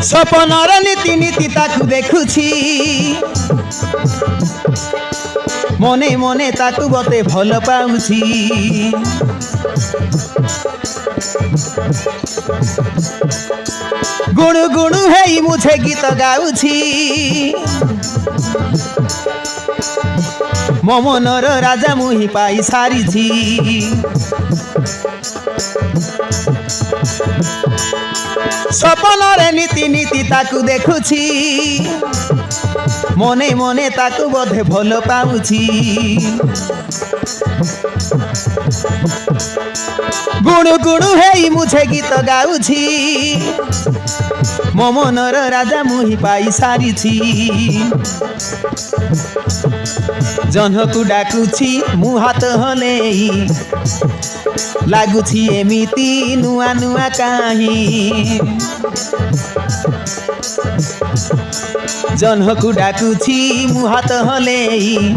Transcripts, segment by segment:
सपनर नीति नीति ताकू देखुछि मने मने ताकू बते भल पाउछि गुणु गुणु हेई मुझे गीत गाउछि मो मनर राजा मुहि पाई सारिछि सपनरे नीति नीति ताकू देखुछि मने मने ताकू बोधे भल पाउछि गुणु गुणु हेई मुझे गीत गाउछि मो मनर राजा मुहि पाई सारिछि जह्नकू डाकुछि मु हात हलेई लागुछि एमिति नुआ नुआ काहीं जह्नकू डाकुछि मु हात हलेई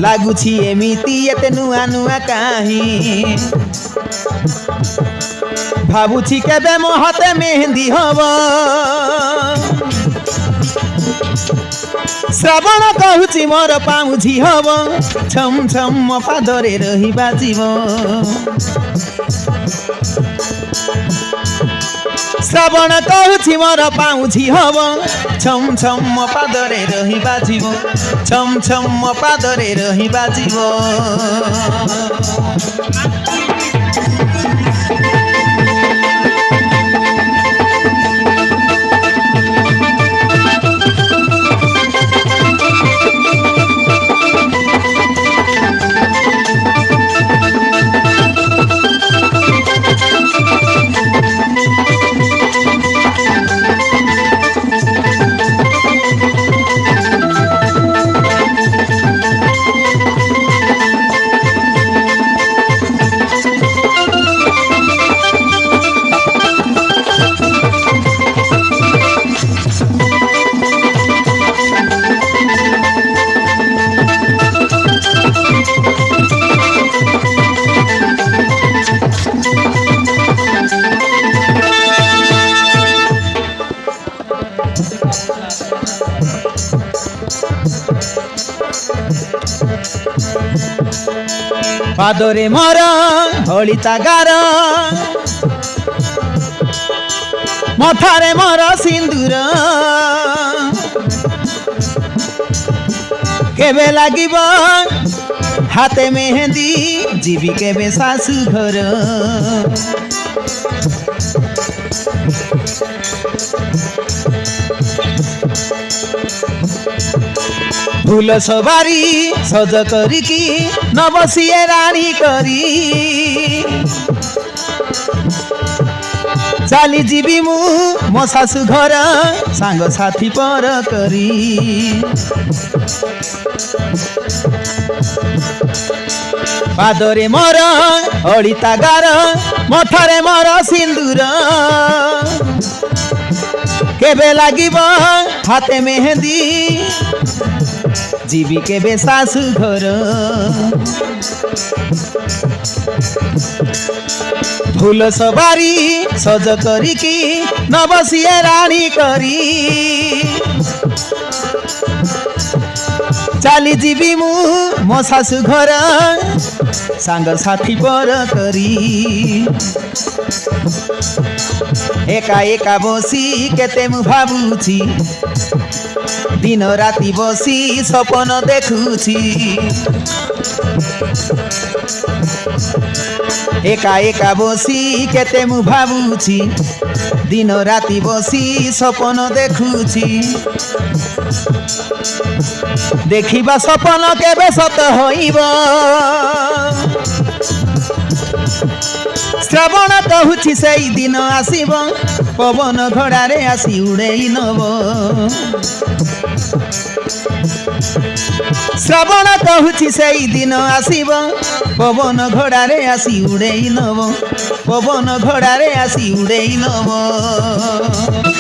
लागुछि एमिति एते नुआ नुआ काहीं भाबुछि केबे मो हाते मेहंदी हबो श्रावण कहूची मोर पाउझी हब छम छम मो पादरे रही बाजिब श्रावण कहूची मोर पाउझी हब छम छम मो पादरे रही बाजिब छम छम मो पादरे रही बाजिब पादरे मोर हलिता गार मथारे मोर सिंदूर केबे लागिब हाथे मेहंदी जीवी केबे सासु घर फूल सवारी सज करिकी न बसिए रानी करी चाली जीवी मु मो सासु घर सांग साथी पर करी पादरे मोर हलिता गार मथारे मोर सिंदूर केबे लागिब हाथे मेहंदी जीवी केबे सासु घर फूल सवारी सज करिकी न बसिए रानी करी चाली जीवी मु मो सासु घर सांग साथी पर करी एका एका बसी केते मु भाबुछि दिन राति बसी सपन देखुछि एका एका बसी केते मु भाबुछि दिन राति बसी सपन देखुछि देखिबा सपन केबे सत होइब श्रावण कहूछि सेई दिन आसीब पवन घोड़ारे आसी उड़ेई नब श्रावण कहूछि सेई दिन आसीब पवन घोड़ारे आसी उड़ेई नब पवन घोड़ारे आसी उड़ेई नब।